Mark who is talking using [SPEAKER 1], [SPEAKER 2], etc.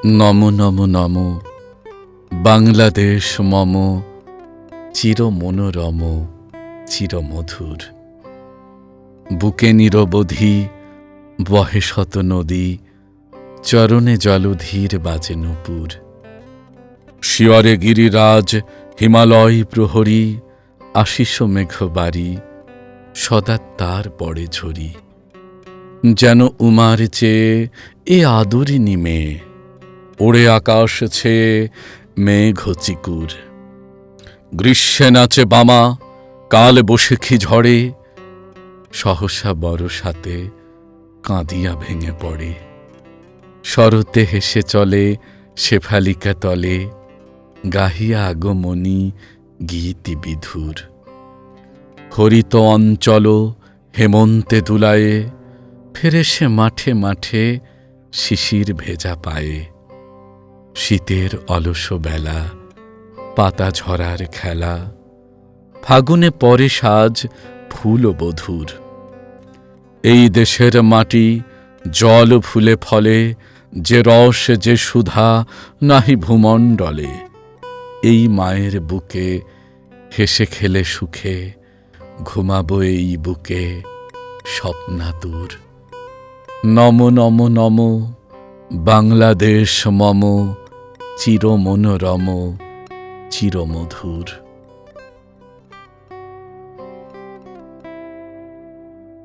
[SPEAKER 1] নমো নমো নমো বাংলাদেশ মম চির মনোরম চির মধুর। বুকে নিরবধি বহে শত নদী, চরণে জলধীর বাজে নূপুর। শিয়রে গিরিরাজ হিমালয় প্রহরী, আশিস মেঘবাড়ি সদা তার পড়ে ঝরি। যেন উমার চেয়ে এ আদরিনী মেয়ে, ওড়ে আকাশ ছেয়ে মেঘ চিকুর। গ্রীষ্মে নাচে বামা কাল বৈশাখী ঝড়ে, সহসা বরসাতে কাঁদিয়া ভেঙে পড়ে। শরতে হেসে চলে শেফালিকা তলে, গাহিয়া আগমনী গীতি বিধুর। হরিত অঞ্চল হেমন্তে দুলায়ে, ফেরে সে মাঠে মাঠে শিশির ভেজা পায়ে। শীতের অলস বেলা পাতা ঝরার খেলা, ফাগুনে পরে সাজ ফুল বধূর। এই দেশের মাটি জল ফুলে ফলে, যে রস যে সুধা নাহি ভূমণ্ডলে। এই মায়ের বুকে হেসে খেলে সুখে, ঘুমাবো এই বুকে স্বপ্নাতুর। নমো নমো নমো বাংলাদেশ মম চির মনোরম চির মধুর।